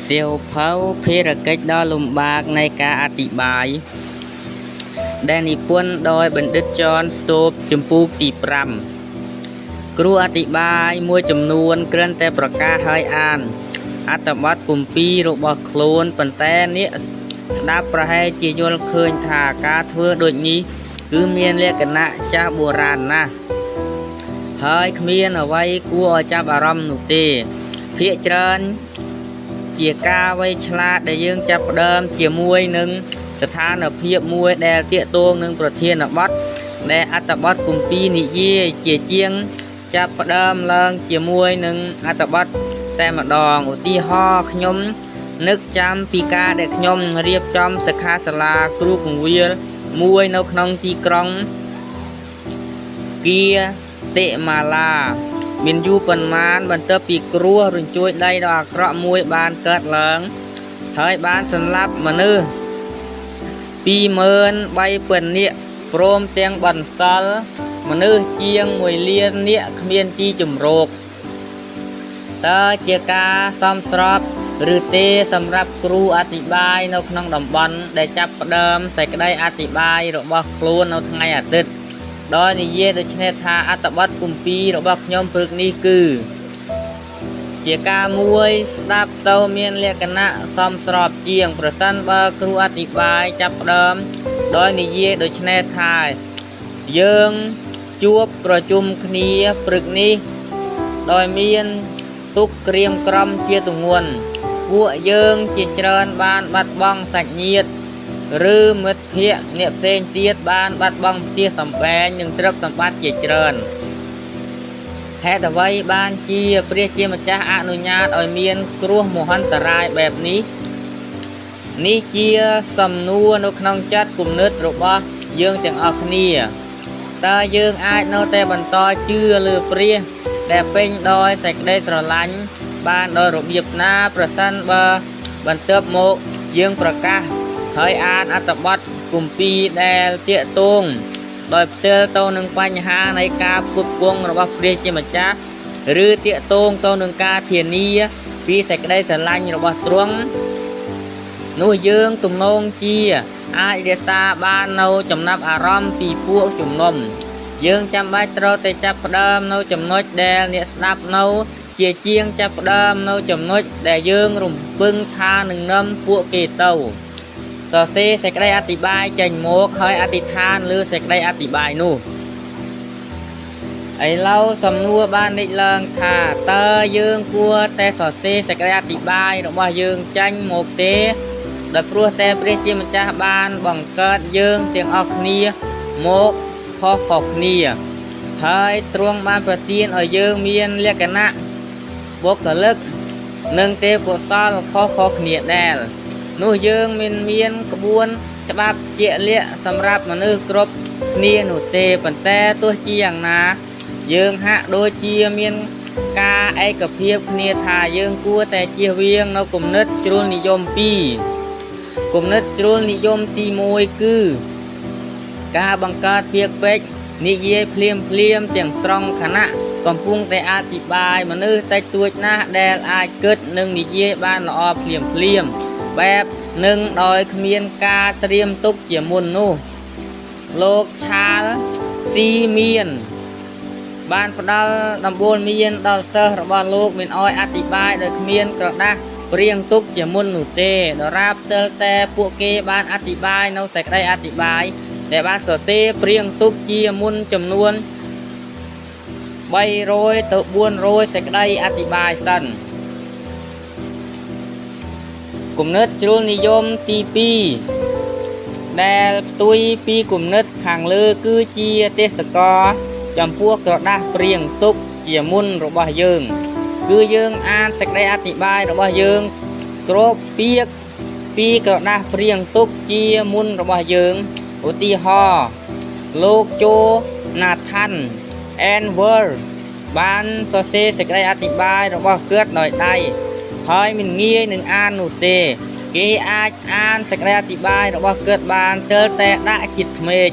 សៀវភៅភារកិច្ចដ៏លំបាកនៃការអធិប្បាយដែលនិពន្ធដោយបណ្ឌិត John Stope ជំពូកទី 5 គ្រូអធិប្បាយមួយចំនួនគ្រាន់តែប្រកាសឲ្យអានអត្ថបទគម្ពីររបស់ខ្លួនប៉ុន្តែអ្នកស្ដាប់ប្រហែលជាយល់ឃើញថាការធ្វើដូចនេះគឺមានលក្ខណៈចាស់បុរាណណាស់ហើយគ្មានអ្វីគួរឲ្យចាប់អារម្មណ៍នោះទេភាគច្រើនជាការវៃឆ្លាតដែលយើងចាប់ផ្ដើមជាមួយនឹងស្ថានភាពមួយដែលទាក់ទងនឹងប្រធានបទដែលអត្ថបទគម្ពីរនិយាយជាជាងចាប់ផ្ដើមឡើងជាមួយនឹងអត្ថបទតែម្ដងឧទាហរណ៍ខ្ញុំនឹកចាំពីការដែលខ្ញុំរៀបចំសិក្ខាសាលាគ្រូពង្វាលមួយនៅក្នុងទីក្រុងគៀតិម៉ាឡាមានយូរប៉ុន្មានបន្ទាប់ពីគ្រោះរញ្ជួយដីដ៏អាក្រក់មួយបានកើតឡើងហើយបានសម្លាប់មនុស្ស 23,000 នាក់ព្រមទាំងបន្សល់មនុស្សជាង 1 លាននាក់គ្មានទីជម្រកតើជាការសមស្របឬទេសម្រាប់គ្រូអធិប្បាយនៅក្នុងតំបន់ដែលចាប់ផ្ដើមសេចក្តីអធិប្បាយរបស់ខ្លួននៅថ្ងៃអាទិត្យដោយនិយាយដូចនេះថាអត្ថបទគម្ពីររបស់ខ្ញុំព្រឹកនេះគឺជាការមួយស្ដាប់ទៅមានលក្ខណៈសមស្របជាងប្រសិនបើគ្រូអធិប្បាយចាប់ផ្ដើមដោយនិយាយដូចនេះថាយើងជួបប្រជុំគ្នាព្រឹកនេះដោយមានទុក្ខក្រៀមក្រំជាទម្ងន់ពួកយើងជាច្រើនបានបាត់បង់សាច់ញាតិឬមិត្តភក្តិអ្នកផ្សេងទៀតបានបាត់បង់ផ្ទះសម្បែងនិងទ្រព្យសម្បត្តិជាច្រើនហេតុអ្វីបានជាព្រះជាម្ចាស់អនុញ្ញាតឲ្យមានគ្រោះមហន្តរាយបែបនេះនេះជាសំណួរនៅក្នុងចិត្តគំនិតរបស់យើងទាំងអស់គ្នាតើយើងអាចនៅតែបន្តជឿលើព្រះដែលពេញដោយសេចក្តីស្រឡាញ់បានដោយរបៀបណាប្រសិនបើបន្ទាប់មកយើងប្រកាសហើយអានអត្ថបទគម្ពីរដែលទាក់ទងដោយផ្ទាល់ទៅនឹងបញ្ហានៃការផ្គត់ផ្គង់របស់ព្រះជាម្ចាស់ឬទាក់ទងទៅនឹងការធានាពីសេចក្តីស្រឡាញ់របស់ទ្រង់នោះយើងទំនងជាអាចរក្សាបាននៅចំណាប់អារម្មណ៍ពីពួកជំនុំយើងចាំបាច់ត្រូវតែចាប់ផ្ដើមនៅចំណុចដែលអ្នកស្ដាប់នៅជាជាងចាប់ផ្ដើមនៅចំណុចដែលយើងរំពឹងថានឹងនាំពួកគេទៅសរសេរសេចក្តីអធិប្បាយចេញមកហើយអធិដ្ឋានលើសេចក្តីអធិប្បាយនោះឥឡូវសំណួរបានលេចឡើងថាតើយើងគួរតែសរសេរសេចក្តីអធិប្បាយរបស់យើងចេញមកទេដោយព្រោះតែព្រះជាម្ចាស់បានបង្កើតយើងទាំងអស់គ្នាមកខុសៗគ្នាហើយទ្រង់បានប្រទានឲ្យយើងមានលក្ខណៈបុគ្គលិកនិងទេពកោសល្យខុសៗគ្នាដែរនោះយើងមានក្បួនច្បាប់ជាក់លាក់សម្រាប់មនុស្សគ្រប់គ្នានោះទេប៉ុន្តែទោះជាយ៉ាងណាយើងហាក់ដូចជាមានការឯកភាពគ្នាថាយើងគួរតែជៀសវាងនៅគំនិតជ្រុលនិយម2គំនិតជ្រុលនិយមទី1គឺការបង្កើតពាក្យពេចន៍និយាយភ្លាមទាំងស្រុងខណៈកំពុងតែអធិប្បាយមនុស្សតិចតួចណាស់ដែលអាចគិតនិងនិយាយបានល្អភ្លាមបែបនឹងដោយគ្មានការត្រៀមទុកជាមុននោះលោកឆាលស៊ីមានបានផ្ដល់ដំបូន្មានដល់សិស្សរបស់លោកមានឲ្យអធិប្បាយដោយគ្មានក្រដាស់ព្រៀងទុកជាមុននោះទេដរាបទើតែពួកគេបានអធិប្បាយនៅសេចក្តីអធិប្បាយដែលបានសរសេរព្រៀងទុកជាមុនចំនួន300 ទៅ 400 សេចក្តីអធិប្បាយសិនគំនិតជ្រុលនិយមទី2ដែលផ្ទុយពីគំនិតខាងលើគឺជាទេសកលចំពោះក្រដាស់ព្រៀងទុកជាមុនរបស់យើងគឺយើងអានសេចក្តីអធិប្បាយរបស់យើងគ្រប់ពាក្យពីក្រដាស់ព្រៀងទុកជាមុនរបស់យើងឧទាហរណ៍លោកโจណាថាន់អែនវើបានសរសេរសេចក្តីអធិប្បាយរបស់គាត់ដោយដៃហើយមិនងាយនឹងអាននោះទេគេអាចអានសេចក្តីអធិប្បាយរបស់គាត់បានទើបតែដាក់ចិត្តថ្មេក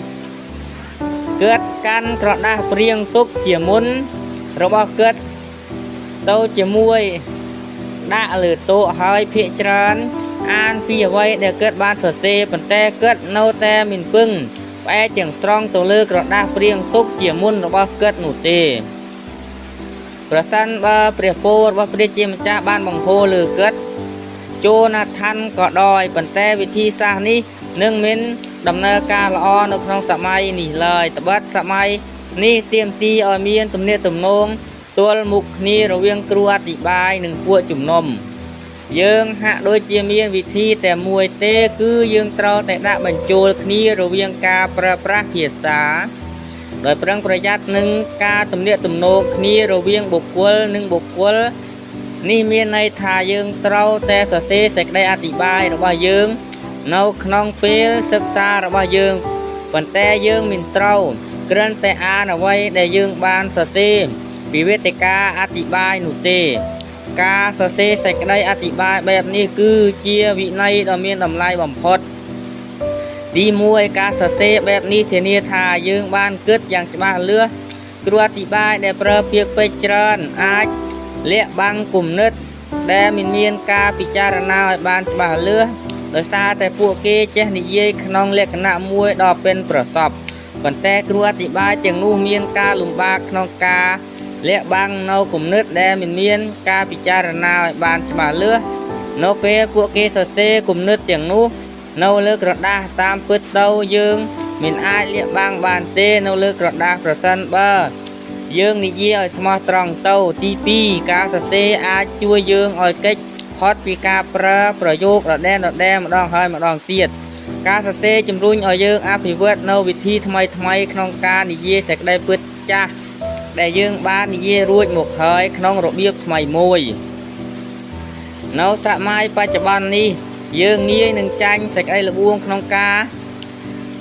គាត់កាន់ក្រដាស់ព្រៀងទុកជាមុនរបស់គាត់ទៅជាមួយ ដាក់លើតូហើយភាកច្រើនអានពីអ្វីដែលកើតបានសរសេរប៉ុន្តែកើតនៅតែមិនពឹងផ្អែកទាំងស្រង់ទៅលើក្រដាស់ព្រៀងទុកជាមុនរបស់កើតនោះទេប្រសិនបើព្រះពររបស់ព្រះជាម្ចាស់បានបង្ហូរលើកើតចូលណាថាន់ក៏ដោយប៉ុន្តែវិធីសាស្ត្រនេះនឹងមានដំណើរការល្អនៅក្នុងសម័យនេះឡើយត្បិតសម័យនេះទាមទារឲ្យមានទំនាក់ទំនងទល់មុខគ្នារវាងគ្រូអធិប្បាយនិងពួកជំនុំយើងហាក់ដូចជាមានវិធីតែមួយទេគឺយើងត្រូវតែដាក់បញ្ចូលគ្នារវាងការប្រើប្រាស់ភាសាដោយប្រឹងប្រយ័ត្ននឹងការទំនាក់ទំនងគ្នារវាងបុគ្គលនិងបុគ្គលនេះមានន័យថាយើងត្រូវតែសរសេរសេចក្តីអធិប្បាយរបស់យើងនៅក្នុងពេលសិក្សារបស់យើងប៉ុន្តែយើងមិនត្រូវគ្រាន់តែអានអ្វីដែលយើងបានសរសេរពីវេទិកាអធិប្បាយនោះទេការសរសេរសេចក្តីអធិប្បាយបែបនេះគឺជាវិន័យដ៏មានតម្លៃបំផុតទី1ការសរសេរបែបនេះធានាថាយើងបានគិតយ៉ាងច្បាស់លាស់គ្រូអធិប្បាយដែលប្រើពាក្យពេចន៍ច្រើនអាចលាក់បាំងគំនិតដែលមិនមានការពិចារណាឲ្យបានច្បាស់លាស់ដោយសារតែពួកគេចេះនិយាយក្នុងលក្ខណៈមួយដ៏ប៉ិនប្រសប់ប៉ុន្តែគ្រូអធិប្បាយទាំងនោះមានការលំបាកក្នុងការលាក់បាំងនៅគំនិតដែលមិនមានការពិចារណាឲ្យបានច្បាស់លាស់នៅពេលពួកគេសរសេរគំនិតទាំងនោះនៅលើក្រដាស់តាមពិតទៅយើងមិនអាចលាក់បាំងបានទេនៅលើក្រដាស់ប្រសិនបើយើងនិយាយឲ្យស្មោះត្រង់ទៅទី2ការសរសេរអាចជួយយើងឲ្យគេចផុតពីការប្រើប្រយោគដដែលម្ដងហើយម្ដងទៀតការសរសេរជំរុញឲ្យយើងអភិវឌ្ឍនៅវិធីថ្មីក្នុងការនិយាយសេចក្តីពិតចាស់ដែលយើងបាននិយាយរួចមកហើយក្នុងរបៀបថ្មីមួយនៅសម័យបច្ចុប្បន្ននេះយើងងាយនឹងចាញ់សេចក្តីល្បួងក្នុងការ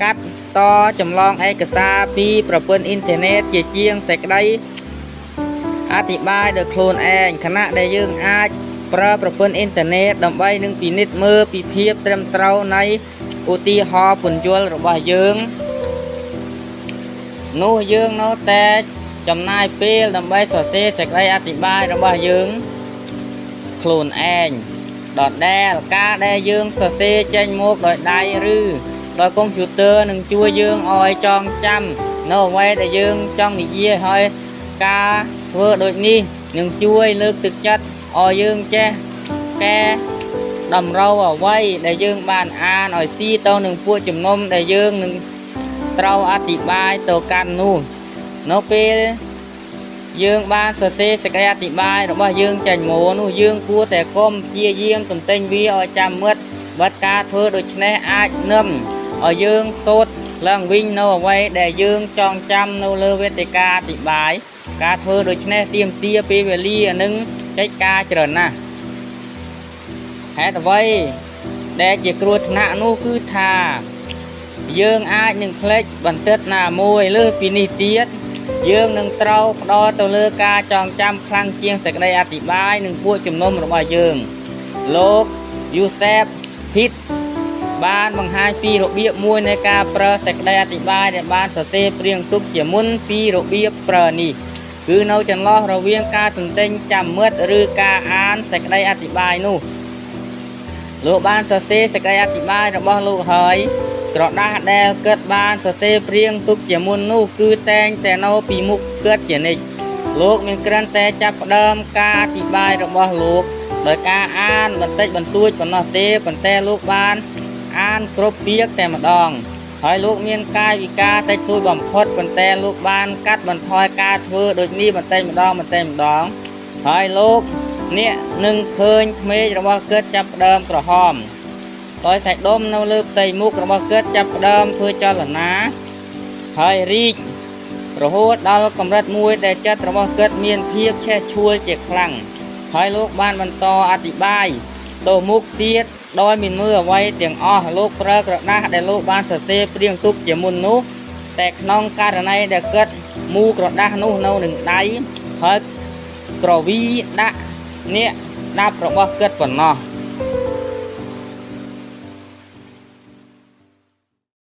កាត់តចម្លងឯកសារពីប្រព័ន្ធអ៊ីនធឺណិតជាជាងសេចក្តីអធិប្បាយដោយខ្លួនឯងខណៈដែលយើងអាចប្រើប្រព័ន្ធអ៊ីនធឺណិតដើម្បីនឹងពិនិត្យមើលពីភាពត្រឹមត្រូវនៃឧទាហរណ៍ពន្យល់របស់យើងនោះយើងនៅតែចំណាយពេលដើម្បីសរសេរសេចក្តីអធិប្បាយរបស់យើងខ្លួនឯងដដែលការដែលយើងសរសេរចេញមកដោយដៃឬដោយកុំព្យូទ័រនឹងជួយយើងឲ្យចងចាំនៅអ្វីដែលយើងចង់និយាយហើយការធ្វើដូចនេះនឹងជួយលើកទឹកចិត្តឲ្យយើងចេះកែតម្រូវអ្វីដែលយើងបានអានឲ្យស៊ីទៅនឹងពួកជំនុំដែលយើងនឹងត្រូវអធិប្បាយទៅកាន់នោះនៅពេលយើងបានសរសេរសេចក្តីអធិប្បាយរបស់យើងចេញមកនោះយើងគួរតែកុំព្យាយាមទន្ទិញវាឲ្យចាំមិត្តបើការធ្វើដូច្នេះអាចនឹមឲ្យយើងសូត្រឡើងវិញនៅអ្វីដែលយើងចងចាំនៅលើវេទិកាអធិប្បាយការធ្វើដូច្នេះទាមទារពេលវេលានិងកិច្ចការច្រើនណាស់ហេតុអ្វីដែលជាគ្រោះថ្នាក់នោះគឺថាយើងអាចនឹងភ្លេចបន្តិចណាមួយលើសពីនេះទៀតយើងនឹងត្រូវផ្ដោតទៅលើការចងចាំខ្លាំងជាងសេចក្តីអធិប្បាយនិងពួកជំនុំរបស់យើងលោកយូសេបភីតបានបង្ហាញពីរបៀបមួយនៃការប្រើសេចក្តីអធិប្បាយដែលបានសរសេរព្រៀងទុកជាមុនពីរបៀបប្រើនេះគឺនៅចន្លោះរវាងការទន្ទិញចាំមិត្តឬការអានសេចក្តីអធិប្បាយនោះលោកបានសរសេរសេចក្តីអធិប្បាយរបស់លោកហើយក្រដាស់ដែលកើតបានសរសេរព្រៀងទុកជាមុននោះគឺតែងតែនៅពីមុខកើតជានិច្ចលោកមានគ្រាន់តែចាប់ផ្ដើមការអធិប្បាយរបស់លោកដោយការអានបន្តិចបន្តួចប៉ុណ្ណោះទេប៉ុន្តែលោកបានអានគ្រប់ពាក្យតែម្ដងហើយលោកមានកាយវិការតិចតួចបំផុតប៉ុន្តែលោកបានកាត់បន្ថយការធ្វើដូចនេះបន្តិចម្ដងហើយលោកអ្នកនឹងឃើញក្មេករបស់គាត់ចាប់ផ្ដើមក្រហមដោយសាច់ដុំនៅលើផ្ទៃមុខរបស់គាត់ចាប់ផ្ដើមធ្វើចលនាហើយរីករហូតដល់កម្រិតមួយដែលចិត្តរបស់គាត់មានភាពឆេះឆួលជាខ្លាំងហើយលោកបានបន្តអធិប្បាយទៅមុខទៀតដោយមិនមើលអ្វីទាំងអស់លោកប្រើក្រដាស់ដែលលោកបានសរសេរព្រៀងទុកជាមុននោះតែក្នុងករណីដែលគាត់មូលក្រដាស់នោះនៅនឹងដៃហើយក្រវីដាក់អ្នកស្ដាប់របស់គាត់ប៉ុណ្ណោះ